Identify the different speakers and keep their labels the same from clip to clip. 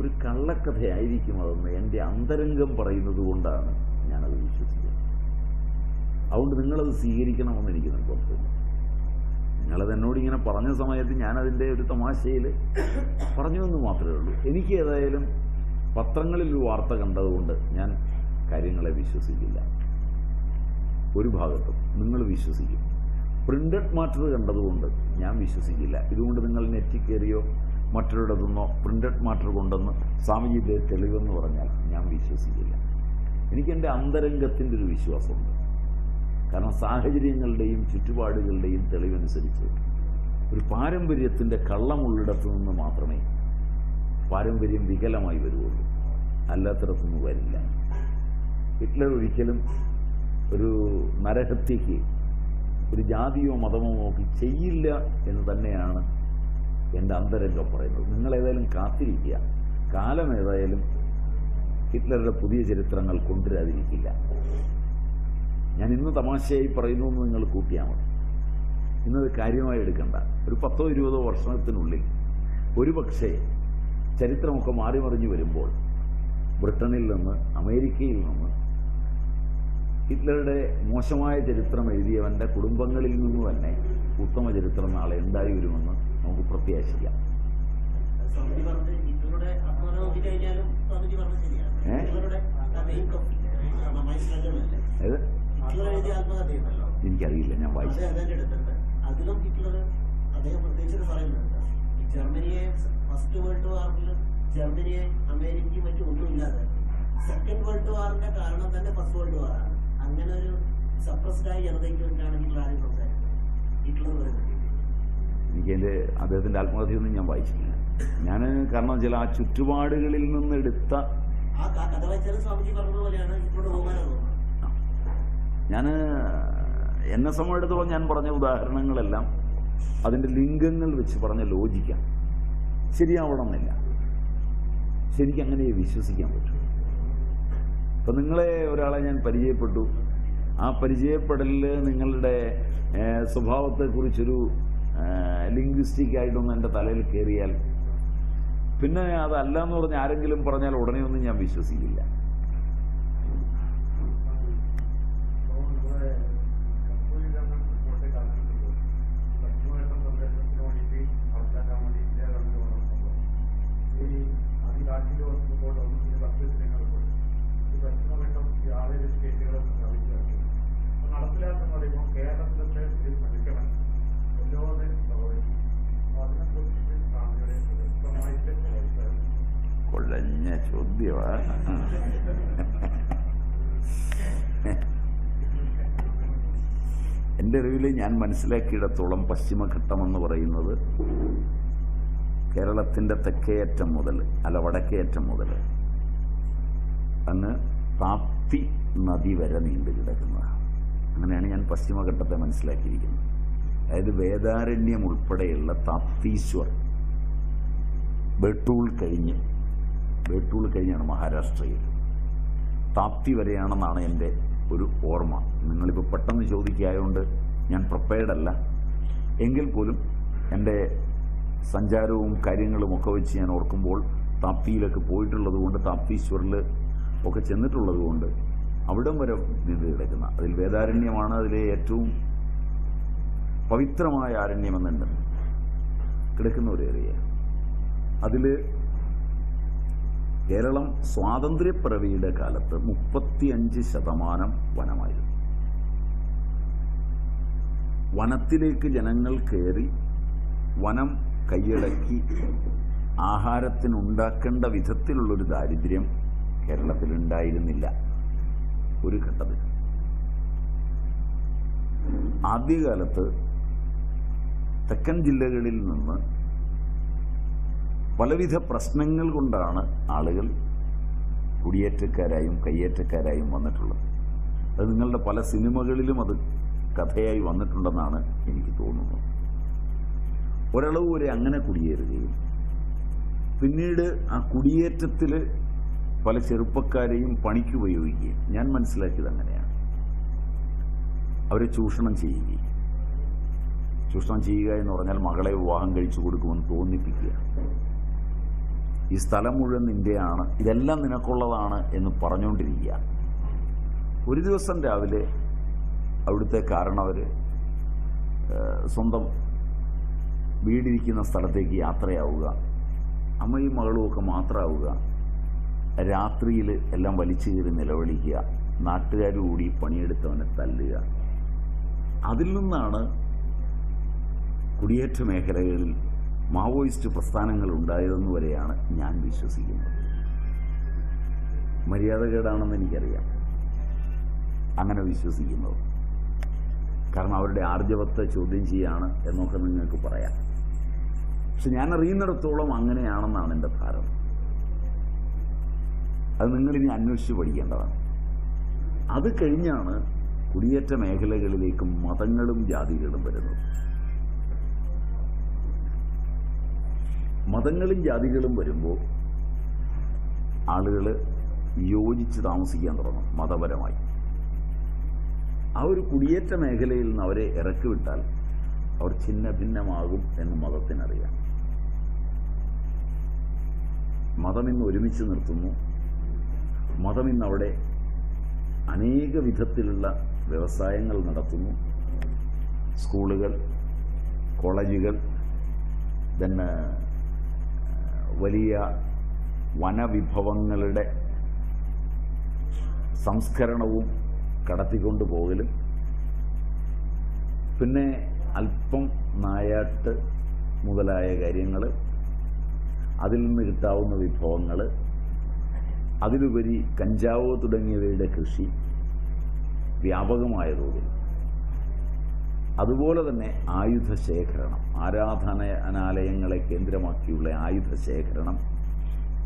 Speaker 1: ഒരു കള്ളക്കഥയായിരിക്കും അതെന്ന് എൻ്റെ അന്തരംഗം പറയുന്നത് കൊണ്ടാണ് ഞാനത് വിശ്വസിക്കുന്നത്. അതുകൊണ്ട് നിങ്ങളത് സ്വീകരിക്കണമെന്ന് എനിക്ക് നിർബന്ധമില്ല. നിങ്ങളത് എന്നോടിങ്ങനെ പറഞ്ഞ സമയത്ത് ഞാനതിൻ്റെ ഒരു തമാശയിൽ പറഞ്ഞു എന്ന് മാത്രമേ ഉള്ളൂ. എനിക്ക് ഏതായാലും പത്രങ്ങളിൽ ഒരു വാർത്ത കണ്ടതുകൊണ്ട് ഞാൻ കാര്യങ്ങളെ വിശ്വസിക്കില്ല. ഒരു ഭാഗത്തും നിങ്ങൾ വിശ്വസിക്കും. പ്രിന്റഡ് മാറ്റർ കണ്ടതുകൊണ്ട് ഞാൻ വിശ്വസിക്കില്ല. ഇതുകൊണ്ട് നിങ്ങൾ നെറ്റിൽ കയറിയോ മറ്റൊരിടത്തുനിന്നോ പ്രിന്റഡ് മാറ്റർ കൊണ്ടെന്ന് സ്വാമിജിയുടെ തെളിവെന്ന് പറഞ്ഞാൽ ഞാൻ വിശ്വസിക്കില്ല. എനിക്കെൻ്റെ അന്തരംഗത്തിൻ്റെ ഒരു വിശ്വാസമുണ്ട്. കാരണം സാഹചര്യങ്ങളുടെയും ചുറ്റുപാടുകളുടെയും തെളിവനുസരിച്ച് ഒരു പാരമ്പര്യത്തിൻ്റെ കള്ളമുള്ളിടത്തു നിന്ന് മാത്രമേ പാരമ്പര്യം വികലമായി വരുള്ളൂ, അല്ലാത്തിടത്തുനിന്ന് വരില്ല. ഹിറ്റ്ലർ ഒരിക്കലും ഒരു നരഹത്യയ്ക്ക് ഒരു ജാതിയോ മതമോ നോക്കി ചെയ്യില്ല എന്ന് തന്നെയാണ് എൻ്റെ അന്തരംഗം പറയുന്നത്. നിങ്ങളേതായാലും കാത്തിരിക്കുക. കാലം ഏതായാലും ഹിറ്റ്ലറുടെ പുതിയ ചരിത്രങ്ങൾ കൊണ്ടുവരാതിരിക്കില്ല. ഞാൻ ഇന്ന് തമാശയായി പറയുന്നു എന്ന് നിങ്ങൾ കൂട്ടിയാൽ മതി. ഇന്നത് കാര്യമായി എടുക്കണ്ട. ഒരു 10-20 വർഷത്തിനുള്ളിൽ ഒരുപക്ഷെ ചരിത്രമൊക്കെ മാറി മറിഞ്ഞു വരുമ്പോൾ ബ്രിട്ടനിൽ നിന്ന്, അമേരിക്കയിൽ നിന്ന് ഹിറ്റ്ലറുടെ മോശമായ ചരിത്രം എഴുതിയവൻ്റെ കുടുംബങ്ങളിൽ നിന്ന് തന്നെ ഉത്തമ ചരിത്രം നാളെ ഉണ്ടായി വരുമെന്ന് നമുക്ക് പ്രത്യാശിക്കാം. എനിക്കറിയില്ല, ഞാൻ വായിച്ചു.
Speaker 2: അതിലും ഹിറ്റ്ലർ അദ്ദേഹം പ്രത്യേകിച്ച് പറയുന്നുണ്ട്, ജർമ്മനിയെ ഫസ്റ്റ് വേൾഡ് വാറിൽ ജർമ്മനിയെ അമേരിക്കയും മറ്റും ഒന്നുമില്ലാതെ സെക്കൻഡ് വേൾഡ് വാറിന്റെ കാരണം തന്നെ ഫസ്റ്റ് വേൾഡ് വാറാണ്. അങ്ങനെ ഒരു സപ്രസ്ഡായ ജനതയ്ക്ക് വേണ്ടിയാണ് ഹിറ്റ്ലർ ആദ്യം സംസാരിക്കുന്നത്. ഹിറ്റ്ലർ പറയുന്നത്
Speaker 1: എനിക്കെൻ്റെ അദ്ദേഹത്തിൻ്റെ ആത്മകഥയൊന്നും ഞാൻ വായിച്ചില്ല. ഞാൻ കാരണം ചില ആ ചുറ്റുപാടുകളിൽ നിന്നെടുത്ത
Speaker 2: ആ കഥ വായിച്ചാലും സ്വാമിജി പറഞ്ഞതുപോലെയാണ് ഹിറ്റ്ലറുടെ ബഹുമാനം തോന്നുന്നത്.
Speaker 1: ഞാൻ എന്നെ സംബന്ധിച്ചിടത്തോളം ഞാൻ പറഞ്ഞ ഉദാഹരണങ്ങളെല്ലാം അതിൻ്റെ ലിംഗങ്ങൾ വെച്ച് പറഞ്ഞ ലോജിക്കാണ്. ശരിയാവണമെന്നില്ല. ശരിക്കങ്ങനെ വിശ്വസിക്കാൻ പറ്റും. ഇപ്പം നിങ്ങളെ ഒരാളെ ഞാൻ പരിചയപ്പെട്ടു. ആ പരിചയപ്പെടലിൽ നിങ്ങളുടെ സ്വഭാവത്തെക്കുറിച്ചൊരു ലിംഗ്വിസ്റ്റിക് ആയിട്ടൊന്നും എൻ്റെ തലയിൽ കയറിയാൽ പിന്നെ അതല്ല എന്ന് പറഞ്ഞ് ആരെങ്കിലും പറഞ്ഞാൽ ഉടനെ ഒന്നും ഞാൻ വിശ്വസിക്കില്ല. കൊള്ളഞ്ഞ ചോദ്യമാണ്. എൻ്റെ അറിവിൽ ഞാൻ മനസ്സിലാക്കിയിടത്തോളം പശ്ചിമഘട്ടമെന്ന് പറയുന്നത് കേരളത്തിൻ്റെ തെക്കേയറ്റം മുതൽ വടക്കേയറ്റം മുതൽ അങ്ങ് താപ്തി നദി വരെ നീണ്ടു കിടക്കുന്നതാണ്. അങ്ങനെയാണ് ഞാൻ പശ്ചിമഘട്ടത്തെ മനസ്സിലാക്കിയിരിക്കുന്നത്. അതായത് വേദാരണ്യം ഉൾപ്പെടെയുള്ള താപ്തീശ്വർ, ബേട്ടൂൾ കഴിഞ്ഞാണ് മഹാരാഷ്ട്രയിൽ, താപ്തി വരെയാണെന്നാണ് എൻ്റെ ഒരു ഓർമ്മ. നിങ്ങളിപ്പോൾ പെട്ടെന്ന് ചോദിക്കായതുകൊണ്ട് ഞാൻ പ്രിപ്പയർഡല്ല. എങ്കിൽ പോലും എൻ്റെ സഞ്ചാരവും കാര്യങ്ങളുമൊക്കെ വെച്ച് ഞാൻ ഓർക്കുമ്പോൾ താപ്തിയിലൊക്കെ പോയിട്ടുള്ളത് കൊണ്ട്, താപ്തീശ്വറിൽ ഒക്കെ ചെന്നിട്ടുള്ളത് കൊണ്ട് അവിടം വരെ നീണ്ടു കിടക്കുന്ന, അതിൽ വേദാരണ്യമാണ് അതിലെ ഏറ്റവും പവിത്രമായ ആരണ്യമെന്നുണ്ട് കിടക്കുന്ന ഒരു ഏരിയ. അതിൽ കേരളം സ്വാതന്ത്ര്യപ്പിറവിയുടെ കാലത്ത് 35% വനമായിരുന്നു. വനത്തിലേക്ക് ജനങ്ങൾ കയറി വനം കൈയടക്കി ആഹാരത്തിനുണ്ടാക്കേണ്ട വിധത്തിലുള്ളൊരു ദാരിദ്ര്യം കേരളത്തിലുണ്ടായിരുന്നില്ല ഒരു ഘട്ടത്തിൽ. ആദ്യകാലത്ത് തെക്കൻ ജില്ലകളിൽ നിന്ന് പലവിധ പ്രശ്നങ്ങൾ കൊണ്ടാണ് ആളുകൾ കുടിയേറ്റക്കാരായും കയ്യേറ്റക്കാരായും വന്നിട്ടുള്ളത്. അത് നിങ്ങളുടെ പല സിനിമകളിലും അത് കഥയായി വന്നിട്ടുണ്ടെന്നാണ് എനിക്ക് തോന്നുന്നത്. ഒരളവ് വരെ അങ്ങനെ കുടിയേറുകയും പിന്നീട് ആ കുടിയേറ്റത്തിൽ പല ചെറുപ്പക്കാരെയും പണിക്ക് ഉപയോഗിക്കുകയും, ഞാൻ മനസ്സിലാക്കിയത് അങ്ങനെയാണ്, അവരെ ചൂഷണം ചെയ്യുക എന്ന് പറഞ്ഞാൽ മകളെ വിവാഹം കഴിച്ചു കൊടുക്കുമെന്ന് തോന്നിപ്പിക്കുക. ഈ സ്ഥലം മുഴുവൻ നിൻ്റെയാണ്, ഇതെല്ലാം നിനക്കുള്ളതാണ് എന്ന് പറഞ്ഞുകൊണ്ടിരിക്കുക. ഒരു ദിവസം രാവിലെ അവിടുത്തെ കാരണവർ സ്വന്തം വീടിരിക്കുന്ന സ്ഥലത്തേക്ക് യാത്രയാവുക, അമ്മയും മകളും ഒക്കെ മാത്രമാവുക. രാത്രിയിൽ എല്ലാം വലിച്ചു കയറി നിലവിളിക്കുക, നാട്ടുകാർ കൂടി പണിയെടുത്തവനെ തല്ലുക. അതിൽ നിന്നാണ് കുടിയേറ്റ മേഖലകളിൽ മാവോയിസ്റ്റ് പ്രസ്ഥാനങ്ങൾ ഉണ്ടായതെന്ന് വരെയാണ് ഞാൻ വിശ്വസിക്കുന്നത്. മര്യാദകേടാണെന്ന് എനിക്കറിയാം അങ്ങനെ വിശ്വസിക്കുന്നത്. കാരണം അവരുടെ ആർജവത്തെ ചോദ്യം ചെയ്യാണ് എന്നൊക്കെ നിങ്ങൾക്ക് പറയാം. പക്ഷെ ഞാൻ അറിയുന്നിടത്തോളം അങ്ങനെയാണെന്നാണ് എൻ്റെ ധാരണ. അത് നിങ്ങളിനി അന്വേഷിച്ച് പഠിക്കേണ്ടതാണ്. അത് കഴിഞ്ഞാണ് കുടിയേറ്റ മേഖലകളിലേക്ക് മതങ്ങളും ജാതികളും വരുന്നത്. മതങ്ങളും ജാതികളും വരുമ്പോൾ ആളുകൾ യോജിച്ച് താമസിക്കാൻ തുടങ്ങും മതപരമായി. ആ ഒരു കുടിയേറ്റ മേഖലയിൽ നിന്ന് അവരെ ഇറക്കി വിട്ടാൽ അവർ ഛിന്ന ഭിന്നമാകും എന്ന് മതത്തിനറിയാം. മതം ഇന്ന് ഒരുമിച്ച് നിർത്തുന്നു. മതം ഇന്ന് അവിടെ അനേക വിധത്തിലുള്ള വ്യവസായങ്ങൾ നടത്തുന്നു. സ്കൂളുകൾ, കോളേജുകൾ, തന്നെ വലിയ വനവിഭവങ്ങളുടെ സംസ്കരണവും കടത്തിക്കൊണ്ടു പോകലും, പിന്നെ അല്പം നായാട്ട് മുതലായ കാര്യങ്ങൾ, അതിൽ നിന്ന് കിട്ടാവുന്ന വിഭവങ്ങൾ, അതിലുപരി കഞ്ചാവ് തുടങ്ങിയവയുടെ കൃഷി വ്യാപകമായ തോതിൽ, അതുപോലെ തന്നെ ആയുധ ശേഖരണം, ആരാധനാലയങ്ങളെ കേന്ദ്രമാക്കിയുള്ള ആയുധ ശേഖരണം,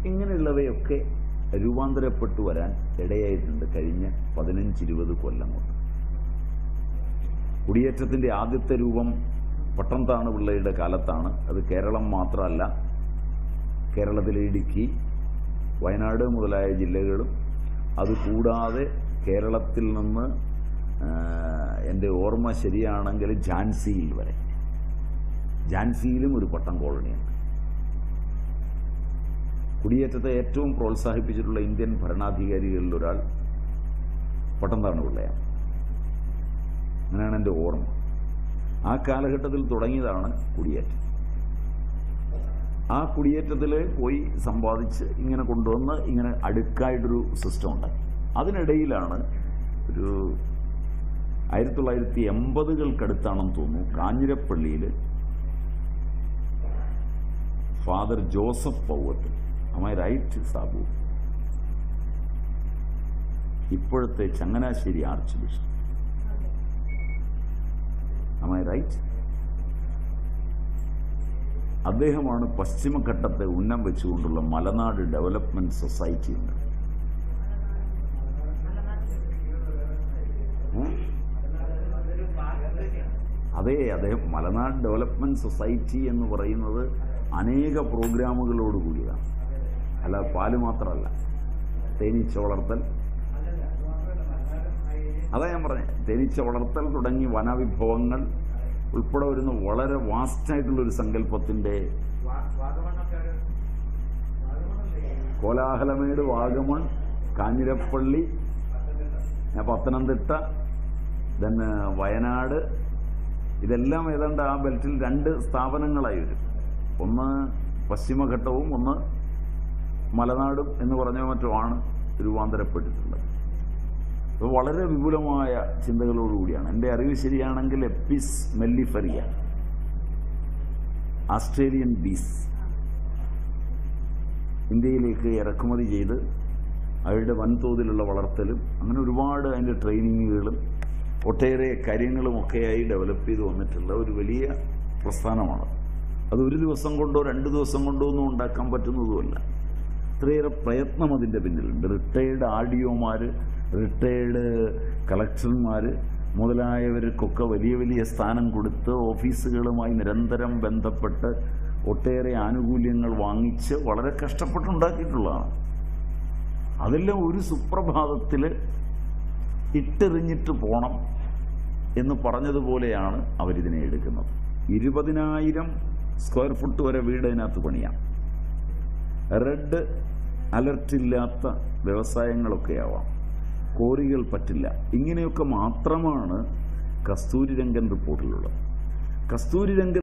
Speaker 1: ഇങ്ങനെയുള്ളവയൊക്കെ രൂപാന്തരപ്പെട്ടു വരാൻ ഇടയായിട്ടുണ്ട് കഴിഞ്ഞ 15-20 കൊല്ലം കൊണ്ട്. കുടിയേറ്റത്തിൻ്റെ ആദ്യത്തെ രൂപം പട്ടംതാണു പിള്ളയുടെ കാലത്താണ്. അത് കേരളം മാത്രമല്ല, കേരളത്തിലെ ഇടുക്കി, വയനാട് മുതലായ ജില്ലകളും, അതുകൂടാതെ കേരളത്തിൽ നിന്ന് എൻ്റെ ഓർമ്മ ശരിയാണെങ്കിൽ ഝാൻസിയിൽ വരെ, ഝാൻസിയിലും ഒരു പട്ടം കോളനിയുണ്ട്. കുടിയേറ്റത്തെ ഏറ്റവും പ്രോത്സാഹിപ്പിച്ചിട്ടുള്ള ഇന്ത്യൻ ഭരണാധികാരികളിൽ ഒരാൾ പട്ടംതാണു പിള്ളയാണ്. അങ്ങനെയാണ് എൻ്റെ ഓർമ്മ. ആ കാലഘട്ടത്തിൽ തുടങ്ങിയതാണ് കുടിയേറ്റം. ആ കുടിയേറ്റത്തിൽ പോയി സമ്പാദിച്ച് ഇങ്ങനെ കൊണ്ടുവന്ന് ഇങ്ങനെ അടുക്കായിട്ടൊരു സിസ്റ്റം ഉണ്ടായി. അതിനിടയിലാണ് ഒരു 1980-കൾക്കടുത്താണെന്ന് തോന്നുന്നു, കാഞ്ഞിരപ്പള്ളിയിൽ father Joseph Powath, am I right Sabu, ഇപ്പോഴത്തെ Changanassery archbishop, am I right? അദ്ദേഹമാണ് പശ്ചിമഘട്ടത്തെ ഉന്നം വെച്ചുകൊണ്ടുള്ള മലനാട് ഡെവലപ്മെന്റ് സൊസൈറ്റി ഉണ്ട്. അതേ, അദ്ദേഹം മലനാട് ഡെവലപ്മെന്റ് സൊസൈറ്റി എന്ന് പറയുന്നത് അനേക പ്രോഗ്രാമുകളോട് കൂടിയതാണ്. അല്ല, പാല് മാത്രമല്ല, തേനീച്ച വളർത്തൽ, അതാ ഞാൻ പറഞ്ഞത്, തേനീച്ച വളർത്തൽ തുടങ്ങി വനവിഭവങ്ങൾ ഉൾപ്പെടെ വരുന്ന വളരെ വാസ്റ്റായിട്ടുള്ളൊരു സങ്കല്പത്തിൻ്റെ കോലാഹലമേട്, വാഗമൺ, കാഞ്ഞിരപ്പള്ളി, പത്തനംതിട്ട, then വയനാട്, ഇതെല്ലാം ഏതാണ്ട് ആ ബെൽറ്റിൽ 2 സ്ഥാപനങ്ങളായി വരും. ഒന്ന് പശ്ചിമഘട്ടവും ഒന്ന് മലനാടും എന്ന് പറഞ്ഞ മറ്റുമാണ് രൂപാന്തരപ്പെട്ടിട്ടുള്ളത്. അത് വളരെ വിപുലമായ ചിന്തകളോടുകൂടിയാണ്. എൻ്റെ അറിവ് ശരിയാണെങ്കിൽ എപ്പിസ് മെല്ലിഫെറിയ, ആസ്ട്രേലിയൻ ബീസ്, ഇന്ത്യയിലേക്ക് ഇറക്കുമതി ചെയ്ത് അവരുടെ വൻതോതിലുള്ള വളർത്തലും അങ്ങനെ ഒരുപാട് അതിൻ്റെ ട്രെയിനിങ്ങുകളും ഒട്ടേറെ കാര്യങ്ങളുമൊക്കെയായി ഡെവലപ്പ് ചെയ്ത് വന്നിട്ടുള്ള ഒരു വലിയ പ്രസ്ഥാനമാണ്. അത് ഒരു ദിവസം കൊണ്ടോ 2 ദിവസം കൊണ്ടോ ഒന്നും ഉണ്ടാക്കാൻ പറ്റുന്നതുമല്ല. ഇത്രയേറെ പ്രയത്നം അതിൻ്റെ പിന്നിലുണ്ട്. റിട്ടയേർഡ് ആർഡിഒമാർ, റിട്ടയേർഡ് കളക്ടർമാർ മുതലായവർക്കൊക്കെ വലിയ വലിയ സ്ഥാനം കൊടുത്ത് ഓഫീസുകളുമായി നിരന്തരം ബന്ധപ്പെട്ട് ഒട്ടേറെ ആനുകൂല്യങ്ങൾ വാങ്ങിച്ച് വളരെ കഷ്ടപ്പെട്ടുണ്ടാക്കിയിട്ടുള്ളതാണ്. അതെല്ലാം ഒരു സുപ്രഭാതത്തിൽ ഇട്ടെറിഞ്ഞിട്ട് പോണം എന്ന് പറഞ്ഞതുപോലെയാണ് അവരിതിനെ എടുക്കുന്നത്. 20,000 സ്ക്വയർ ഫുട്ട് വരെ വീട് അതിനകത്ത് പണിയാം. റെഡ് അലർട്ടില്ലാത്ത വ്യവസായങ്ങളൊക്കെ ആവാം, കോറികൾ പറ്റില്ല. ഇങ്ങനെയൊക്കെ മാത്രമാണ് കസ്തൂരിരംഗൻ റിപ്പോർട്ടിലുള്ളത്. കസ്തൂരിരംഗൻ